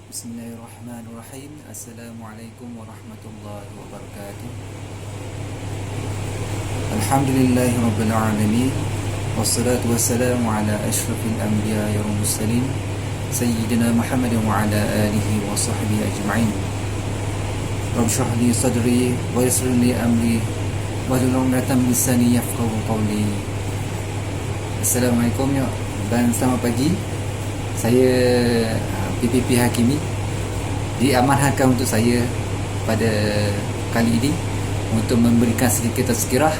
Bismillahirrahmanirrahim. Assalamualaikum warahmatullahi wabarakatuh. Alhamdulillahi rabbil alamin. Wassalatu wassalamu ala ashrafil anbiya'i wal mursalin Sayyidina Muhammadin wa ala alihi wa sahbihi ajma'in. Rabbi shrah li sadri wa yassir li amri wahlul 'uqdatam min lisani yafqahu qawli. Assalamualaikum ya, dan selamat pagi. Saya PPP Hakimi diamanahkan untuk saya pada kali ini untuk memberikan sedikit tazkirah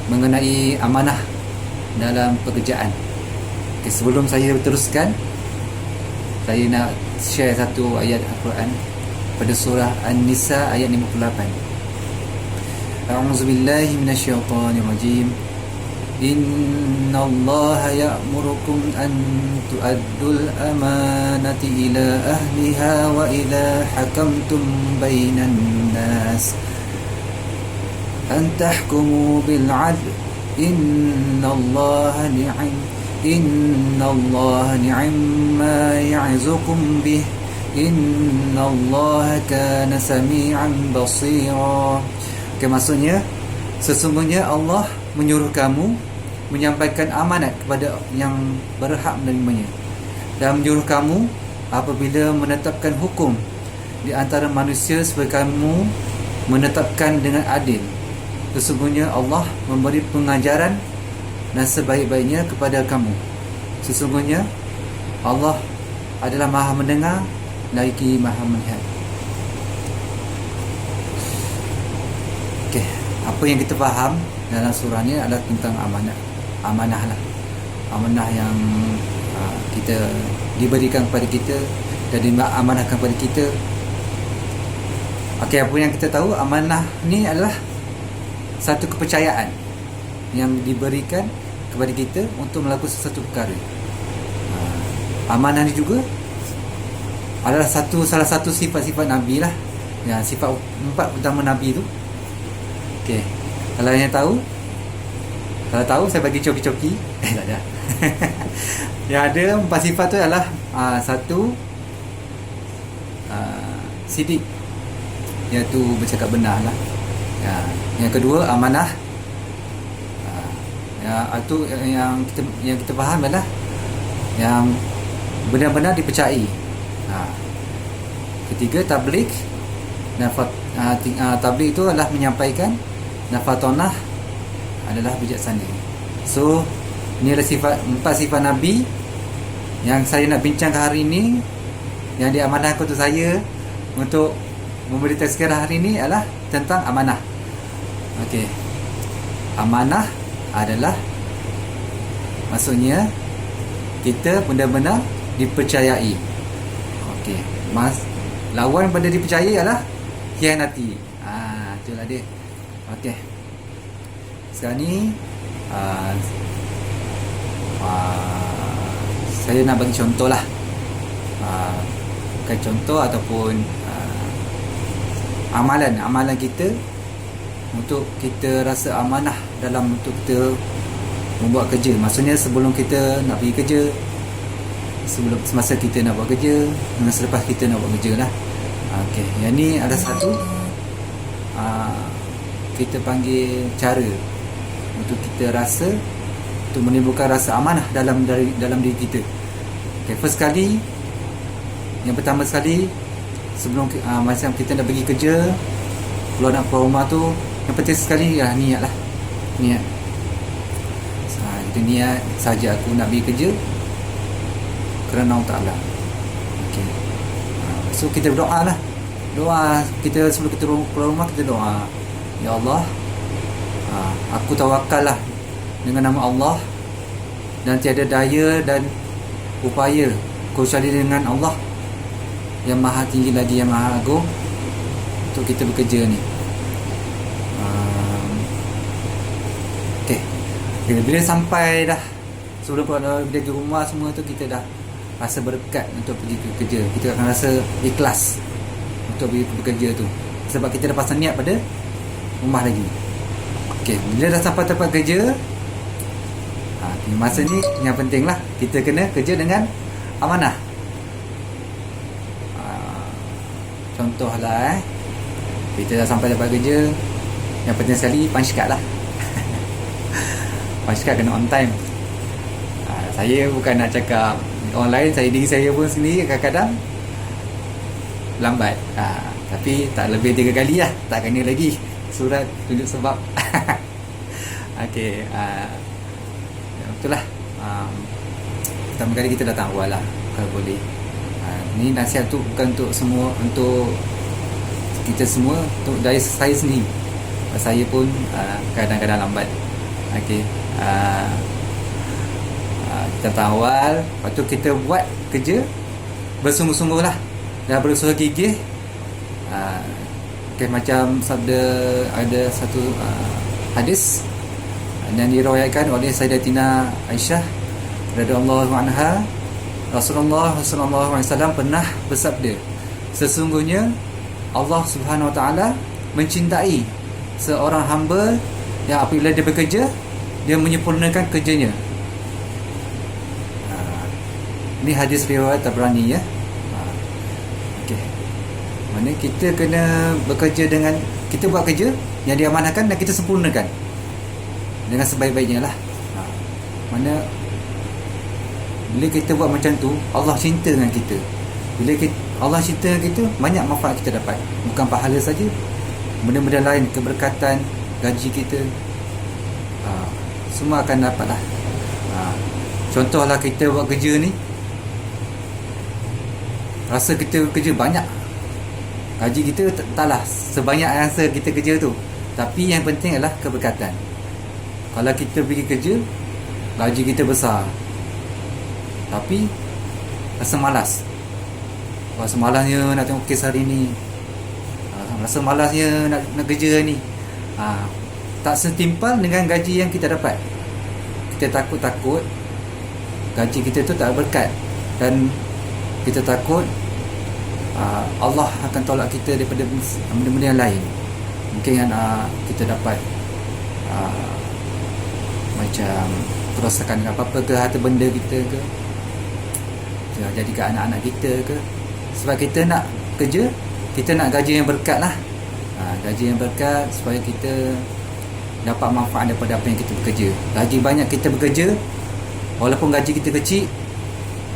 mengenai amanah dalam pekerjaan. Okay, sebelum saya teruskan, saya nak share satu ayat Al-Quran pada surah An-Nisa ayat 58. A'udzubillahi minasyaitonirrajim. Innallaha ya'murukum an tu'addul amanati ila ahliha wa idza hakamtum bainan nas an tahkumu bil 'adl innallaha ni'ma ya'izukum bih innallaha kana sami'an basira. Okay, maksudnya sesungguhnya Allah menyuruh kamu menyampaikan amanat kepada yang berhak menerimanya dan menyuruh kamu apabila menetapkan hukum di antara manusia supaya kamu menetapkan dengan adil. Sesungguhnya Allah memberi pengajaran dan sebaik-baiknya kepada kamu. Sesungguhnya Allah adalah Maha mendengar lagi Maha melihat. Okey, apa yang kita faham dalam surah ni adalah tentang amanah lah. Amanah yang kita diberikan kepada kita dan diamanahkan kepada kita. Okey, apa yang kita tahu, amanah ni adalah satu kepercayaan yang diberikan kepada kita untuk melakukan sesuatu perkara. Amanah ni juga adalah salah satu sifat-sifat Nabi lah. Ya, sifat 4 utama Nabi tu. Okey, kalau yang tahu saya bagi coki-coki. Tak ada. Yang ada 4 sifat tu adalah satu, sidik, iaitu bercakap benar lah. Yang kedua, amanah. Itu yang kita faham adalah yang benar-benar dipercayai. Ketiga, tabligh. Dan tabligh itu adalah menyampaikan, dan fatonah adalah bijaksana. So, ini adalah 4 sifat Nabi yang saya nak bincangkan hari ini, yang diamanahkan untuk saya untuk memberi tazkirah hari ini adalah tentang amanah. Okey, amanah adalah maksudnya kita benar-benar dipercayai. Okey, lawan pada dipercayai adalah khianati. Itulah dia. Okey, sekarang ni saya nak bagi contoh lah. Bukan contoh ataupun amalan kita untuk kita rasa amanah dalam untuk kita membuat kerja. Maksudnya sebelum kita nak pergi kerja, semasa kita nak buat kerja, dan selepas kita nak buat kerja lah. Okey, yang ni ada satu kita panggil cara untuk kita rasa, untuk menimbulkan rasa amanah dalam diri kita. Okay, first kali, yang pertama sekali, sebelum macam kita nak pergi kerja, nak keluar rumah tu, yang penting sekali niat lah. Niat. Kita niat saja aku nak pergi kerja kerana Allah Ta'ala. Okay. So kita berdoa lah. Doa kita sebelum kita keluar rumah, kita doa, ya Allah, aku tawakal lah dengan nama Allah, dan tiada daya dan upaya kecuali dengan Allah yang maha tinggi lagi, yang maha agung, untuk kita bekerja ni. Okay. Bila sampai dah, sebelum keluar dari rumah semua tu, kita dah rasa berdekat untuk pergi ke kerja. Kita akan rasa ikhlas untuk pergi bekerja tu, sebab kita dah pasang niat pada rumah lagi. Okey, bila dah sampai tempat kerja, masa ni yang penting lah, kita kena kerja dengan amanah. Contohlah kita dah sampai tempat kerja, yang penting sekali punch card lah. Punch card kena on time. Saya bukan nak cakap orang lain, diri saya pun sendiri kadang-kadang lambat. Tapi tak lebih 3 kali lah, tak kena lagi surat tunjuk sebab. Okey, betul lah. Pertama kali kita datang awal lah kalau boleh. Ni nasihat tu bukan untuk semua, untuk kita semua, untuk dari saya sendiri. Saya pun kadang-kadang lambat. Okey, kita datang awal, lepas tu kita buat kerja bersungguh-sungguh lah dan berusaha gigih. Macam sabda, ada satu hadis yang diriwayatkan oleh Sayyidatina Aisyah radhiyallahu anha, Rasulullah sallallahu alaihi wasallam pernah bersabda, sesungguhnya Allah Subhanahu wa taala mencintai seorang hamba yang apabila dia bekerja, dia menyempurnakan kerjanya. Ini hadis riwayat Tabrani ya. Okey. Mana kita kena bekerja dengan, kita buat kerja yang diamanahkan dan kita sempurnakan dengan sebaik-baiknya lah. Mana bila kita buat macam tu, Allah cinta dengan kita. Bila Allah cinta dengan kita, banyak manfaat kita dapat. Bukan pahala saja, benda-benda lain, keberkatan, gaji kita, semua akan dapat lah. Contohlah kita buat kerja ni, rasa kita kerja banyak, gaji kita taklah sebanyak rasa kita kerja tu. Tapi yang penting adalah keberkatan. Kalau kita pergi kerja, gaji kita besar, tapi rasa malas. Rasa malasnya nak tengok kes hari ni, rasa malasnya nak kerja ni. Tak setimpal dengan gaji yang kita dapat. Kita takut gaji kita tu tak berkat, dan kita takut Allah akan tolak kita daripada benda-benda yang lain. Mungkin yang kita dapat macam kerosakan apa-apa ke, harta benda kita ke, jadi ke anak-anak kita ke. Sebab kita nak kerja, kita nak gaji yang berkat lah. Gaji yang berkat supaya kita dapat manfaat daripada apa yang kita bekerja. Gaji banyak kita bekerja, walaupun gaji kita kecil,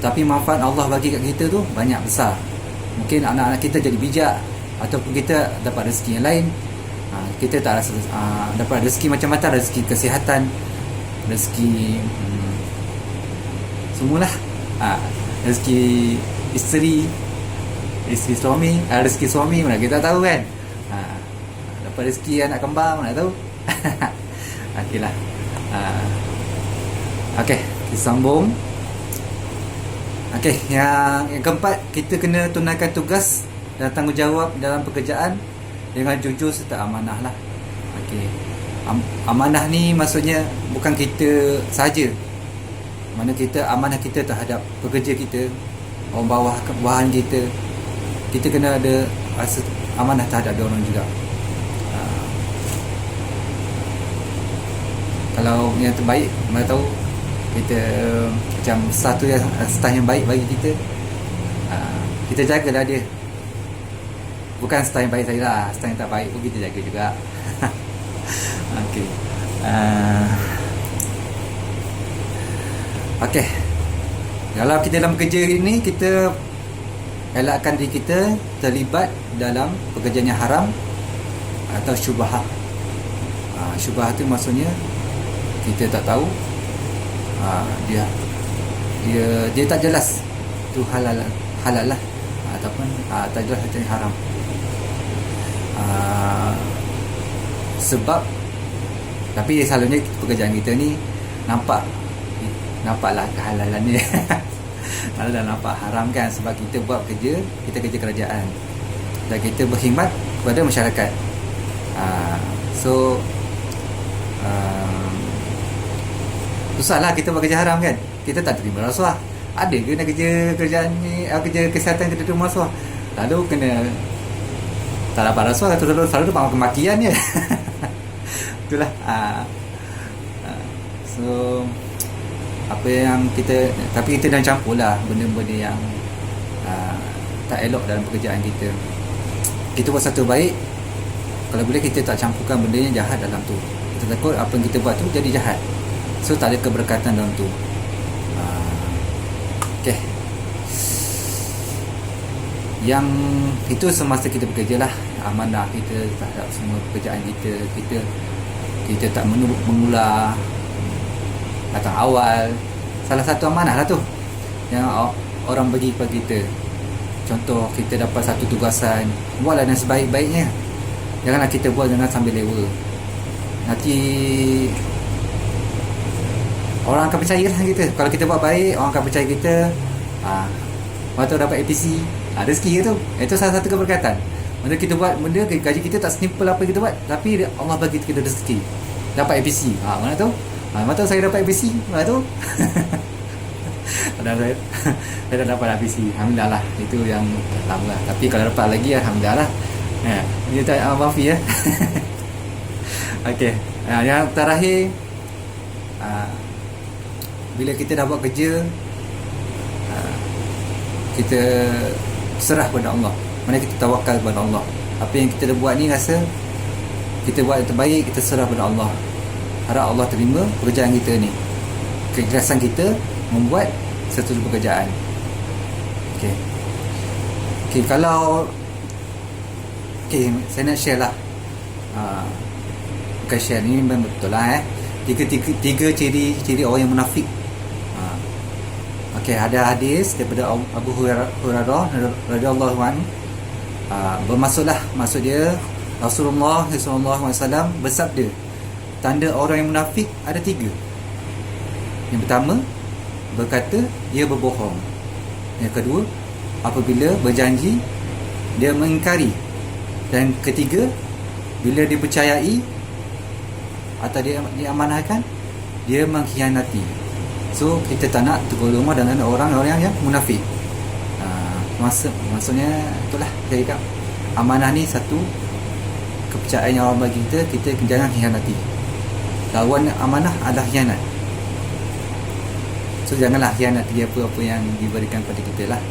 tapi manfaat Allah bagi kat kita tu banyak, besar. Mungkin anak-anak kita jadi bijak, ataupun kita dapat rezeki yang lain. Kita tak rasa dapat rezeki macam-macam, rezeki kesihatan, rezeki semualah. Rezeki isteri suami, rezeki suami mana kita tahu kan. Dapat rezeki anak kembar mana tahu. Okeylah. Okey, kita sambung. Okey, yang keempat, kita kena tunaikan tugas dan tanggungjawab dalam pekerjaan dengan jujur serta amanah lah. Okey, amanah ni maksudnya bukan kita saja. Mana kita, amanah kita terhadap pekerja kita, orang bawahan kita. Kita kena ada rasa amanah terhadap dia orang juga. Kalau yang terbaik, mana tahu kita macam satu yang staff yang baik bagi kita, kita jagalah dia. Bukan staff yang baik saya lah, staff yang tak baik pun kita jaga juga. Okey. Okey. Kalau kita dalam kerja ini, kita elakkan diri kita terlibat dalam pekerjaan yang haram atau syubhah. Syubhah tu maksudnya kita tak tahu, dia tak jelas tu halal lah, ataupun tak jelas itu haram. Sebab tapi selalunya pekerjaan kita ni nampaklah kehalalannya. Kalau dah nampak haram kan, sebab kita buat kerja, kita kerja kerajaan dan kita berkhidmat kepada masyarakat. Susahlah kita buat kerja haram kan. Kita tak terima rasuah. Ada ke nak kerjaan ni, kerja kesihatan kita terima rasuah? Lalu kena tak dapat rasuah, selalu dapat kematian je. Itulah. So apa yang kita, tapi kita dah campur lah benda-benda yang tak elok dalam pekerjaan kita. kita buat satu baik, kalau boleh kita tak campurkan benda yang jahat dalam tu. Kita takut apa yang kita buat tu jadi jahat, so tak ada keberkatan dalam tu. Okay, yang itu semasa kita bekerja lah, amanah kita terhadap semua pekerjaan kita tak mengular, datang awal. Salah satu amanah lah tu yang orang bagi kepada kita. Contoh, kita dapat satu tugasan, buatlah dengan sebaik-baiknya. Janganlah kita buat dengan sambil lewa. Nanti orang akan percaya lah kita. Kalau kita buat baik, orang akan percaya kita. Waktu dapat APC, rezeki tu. Itu salah satu keberkatan. Maksudnya kita buat benda, gaji kita tak simple apa kita buat, tapi Allah bagi kita rezeki, dapat APC. Mana tu? Mana tahu saya dapat APC? Mana tu? Saya dah dapat APC, alhamdulillah lah. Itu yang pertama lah. Tapi kalau dapat lagi, alhamdulillah lah. Ini tak maafi ya. Okey. Yang terakhir, bila kita dah buat kerja, kita serah kepada Allah. Mana kita tawakal kepada Allah. Apa yang kita dah buat ni, rasa kita buat yang terbaik, kita serah kepada Allah. Harap Allah terima pekerjaan kita ni. Keikhlasan kita membuat satu pekerjaan. Okey, kalau saya nak share lah. Bukan share ni, memang betul lah tiga ciri orang yang munafik. Okey, ada hadis daripada Abu Hurairah radhiyallahu anhu. Maksud dia, Rasulullah SAW bersabda, tanda orang yang munafik ada 3. Yang pertama, berkata ia berbohong. Yang kedua, apabila berjanji dia mengingkari. Dan ketiga, bila dipercayai atau dia diamanahkan, dia mengkhianati. So kita tak nak tergolong dengan orang-orang yang munafik. Maksudnya itulah saya cakap, amanah ni satu kepercayaan yang Allah bagi kita jangan khianati. Lawan amanah adalah khianat. So janganlah khianati apa-apa yang diberikan kepada kita lah.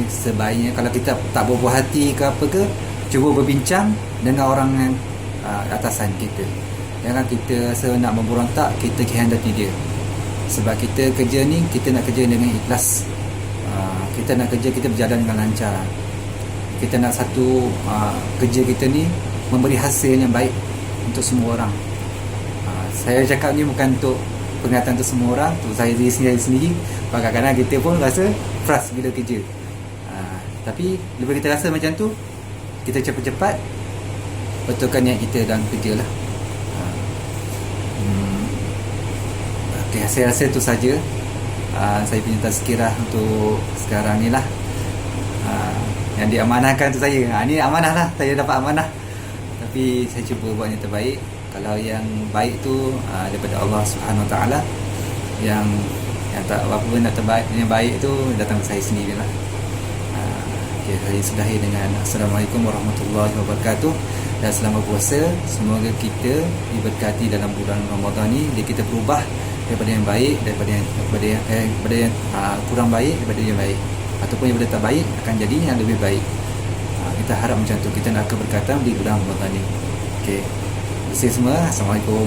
Sebaiknya kalau kita tak berbuah hati ke apa ke, cuba berbincang dengan orang yang atasan kita. Jangan kita rasa nak memberontak, kita khianati dia. Sebab kita kerja ni, kita nak kerja dengan ikhlas. Kita nak kerja kita berjalan dengan lancar. Kita nak satu kerja kita ni memberi hasil yang baik untuk semua orang. Saya cakap ni bukan untuk peringatan untuk semua orang, untuk saya sendiri. Kadang-kadang kita pun rasa frust bila kerja. Tapi lebih kita rasa macam tu, kita cepat-cepat betulkan niat kita dalam kerja lah. Okay, saya rasa itu saja saya punya tazkirah untuk sekarang ni lah. Yang diamanahkan tu saya. Ni amanah lah, saya dapat amanah. Tapi saya cuba buat yang terbaik. Kalau yang baik tu daripada Allah Subhanahu Wa Taala, yang tak apa pun nak terbaik, yang baik tu datang dari saya sendiri lah. Okay, saya sudahi dengan Assalamualaikum warahmatullahi wabarakatuh. Dan selama puasa, semoga kita diberkati dalam bulan Ramadan ni, dia kita berubah daripada yang baik, daripada yang kurang baik daripada yang baik, ataupun yang tak baik akan jadi yang lebih baik. Kita harap macam tu, kita nak keberkatan di bulan Ramadan ni. Okey, terima kasih semua. Assalamualaikum.